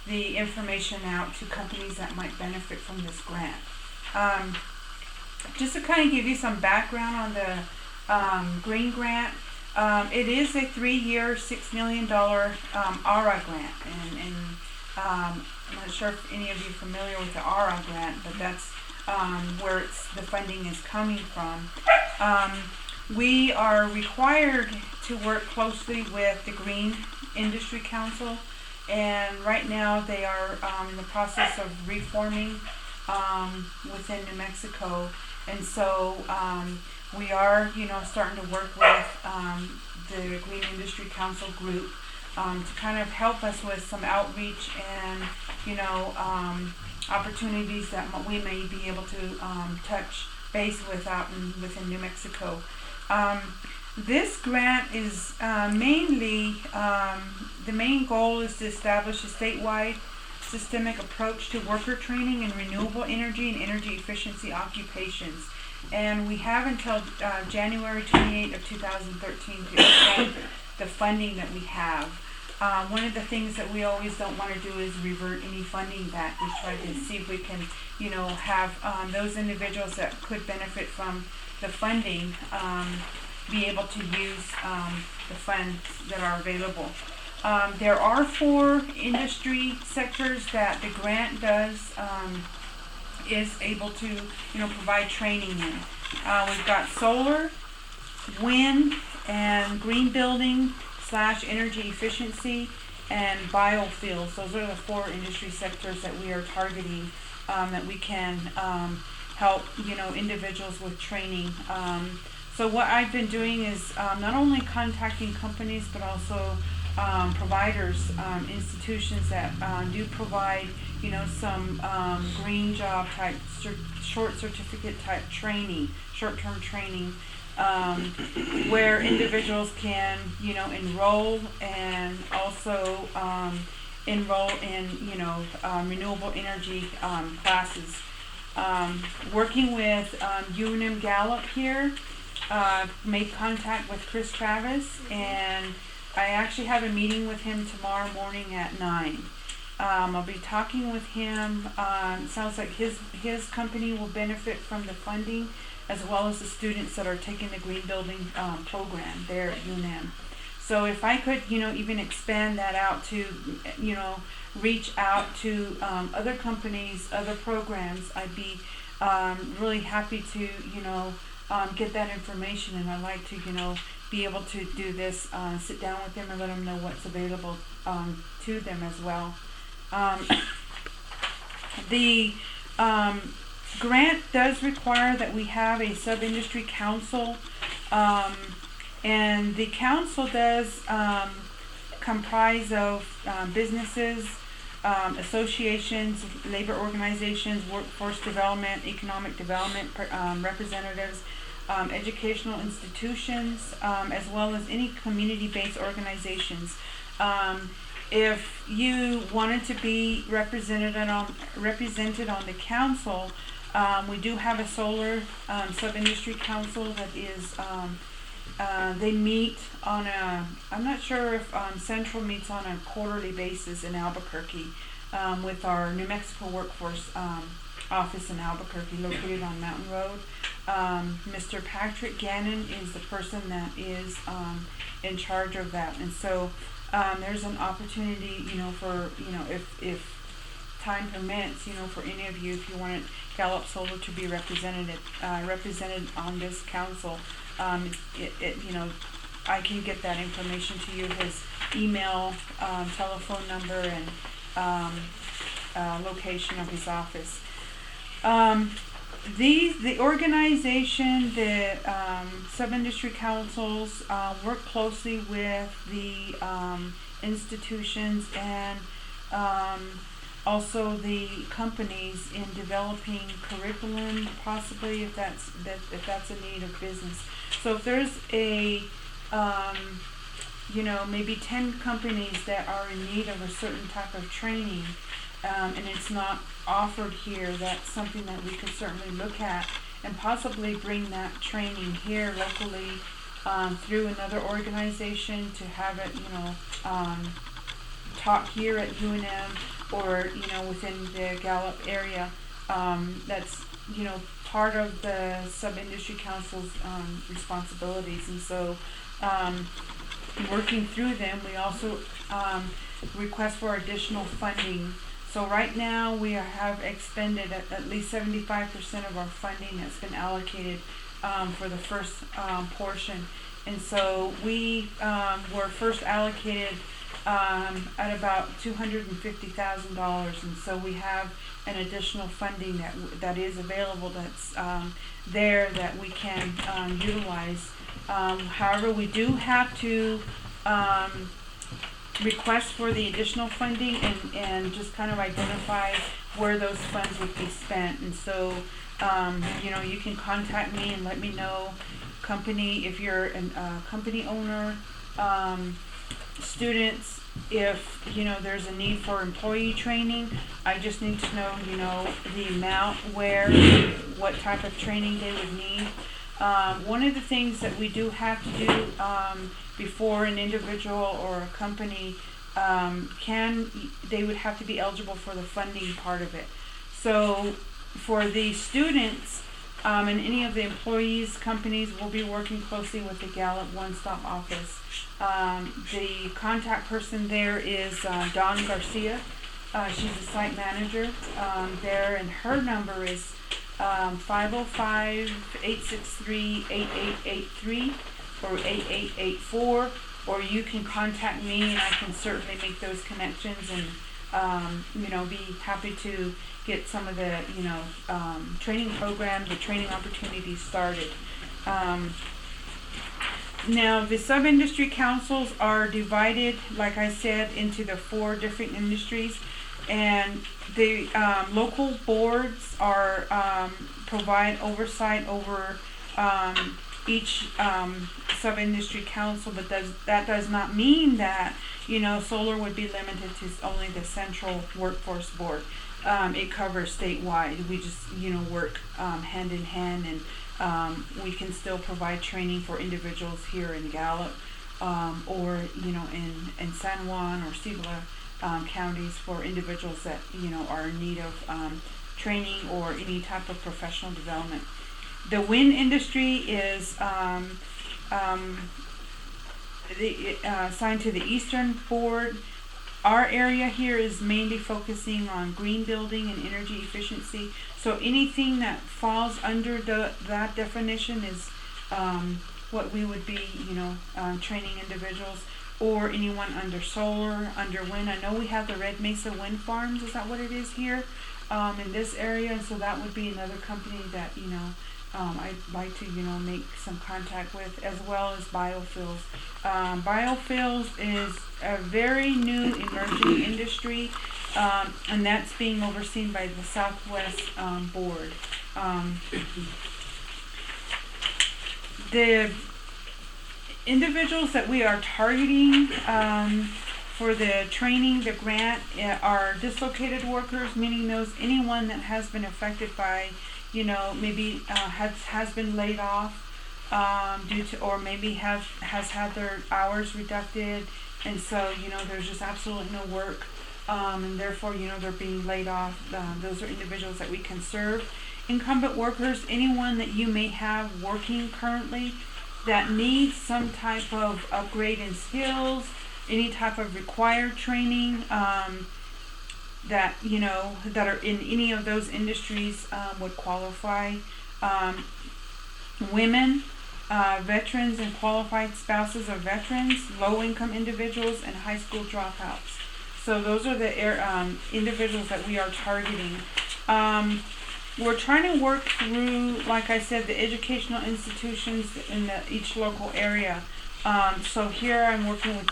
the information out to companies that might benefit from this grant. Just to kind of give you some background on the Green Grant, it is a 3-year, $6 million ARA grant, and I'm not sure if any of you are familiar with the ARA grant, but that's where the funding is coming from. We are required to work closely with the Green Industry Council, and right now they are in the process of reforming within New Mexico, and so we are, starting to work with the Green Industry Council group to kind of help us with some outreach and, opportunities that we may be able to touch base with within New Mexico. This grant is mainly, the main goal is to establish a statewide systemic approach to worker training in renewable energy and energy efficiency occupations. And we have until January 28 of 2013 to expand the funding that we have. One of the things that we always don't want to do is revert any funding back. We try to see if we can, have those individuals that could benefit from the funding be able to use the funds that are available. There are 4 industry sectors that the grant is able to, provide training in. We've got solar, wind, and green building / energy efficiency, and biofuels. Those are the 4 industry sectors that we are targeting, that we can help, individuals with training. So what I've been doing is not only contacting companies, but also providers, institutions that do provide, some green job type, short certificate type training, short-term training, where individuals can, enroll and also enroll in, renewable energy classes. Working with UNM Gallup here, made contact with Chris Travis, and I actually have a meeting with him tomorrow morning at 9. I'll be talking with him. Sounds like his company will benefit from the funding, as well as the students that are taking the green building program there at UNM. So if I could, even expand that out to, reach out to other companies, other programs, I'd be really happy to, get that information, and I'd like to, be able to do this, sit down with them and let them know what's available to them as well. The grant does require that we have a sub-industry council, and the council does comprise of businesses, associations, labor organizations, workforce development, economic development representatives, educational institutions, as well as any community-based organizations. If you wanted to be represented on the council, we do have a solar sub-industry council that is, they meet on I'm not sure if Central meets on a quarterly basis in Albuquerque, with our New Mexico Workforce office in Albuquerque, located on Mountain Road. Mr. Patrick Gannon is the person that is in charge of that, and so there's an opportunity, for, if time permits, for any of you, if you want Gallup Solar to be represented on this council, I can get that information to you, his email, telephone number, and location of his office. The organization, the sub-industry councils work closely with the institutions and also the companies in developing curriculum, possibly if that's a need of business. So if there's a maybe 10 companies that are in need of a certain type of training, and it's not offered here, that's something that we could certainly look at and possibly bring that training here locally through another organization to have it, taught here at UNM, or, within the Gallup area. That's, part of the Sub-Industry Council's responsibilities. And so, working through them, we also request for additional funding. So right now we have expended at least 75% of our funding that's been allocated for the first portion. And so we were first allocated at about $250,000, and so we have an additional funding that is available, that's there, that we can utilize. However, we do have to request for the additional funding and just kind of identify where those funds would be spent. And so you can contact me and let me know, company, if you're a company owner, students, if there's a need for employee training. I just need to know the amount, where, what type of training they would need. One of the things that we do have to do before an individual or a company they would have to be eligible for the funding part of it. So for the students and any of the employees, companies will be working closely with the Gallup One-Stop Office. The contact person there is Dawn Garcia. She's a site manager there, and her number is 505-863-8883 or 8884, or you can contact me and I can certainly make those connections and be happy to get some of the training programs or training opportunities started. Now the sub-industry councils are divided, like I said, into the 4 different industries, and the local boards are provide oversight over each sub-industry council, but that does not mean that solar would be limited to only the central workforce board. It covers statewide. We just work hand in hand, and we can still provide training for individuals here in Gallup or in San Juan or Cibola counties, for individuals that are in need of training or any type of professional development. The wind industry is assigned to the Eastern Board. Our area here is mainly focusing on green building and energy efficiency. So anything that falls under that definition is what we would be, training individuals, or anyone under solar, under wind. I know we have the Red Mesa Wind Farms. Is that what it is here in this area? And so that would be another company that I'd like to make some contact with, as well as biofuels. Biofuels is a very new emerging industry, and that's being overseen by the Southwest Board. The individuals that we are targeting for the training, the grant, are dislocated workers, meaning anyone that has been affected by maybe has been laid off due to, or maybe has had their hours reducted, and so there's just absolutely no work, and therefore they're being laid off. Those are individuals that we can serve. Incumbent workers, anyone that you may have working currently that needs some type of upgrade in skills, any type of required training, that that are in any of those industries would qualify. Women, veterans and qualified spouses of veterans, low-income individuals, and high school dropouts. So those are the individuals that we are targeting. We're trying to work through, like I said, the educational institutions in each local area. So here I'm working with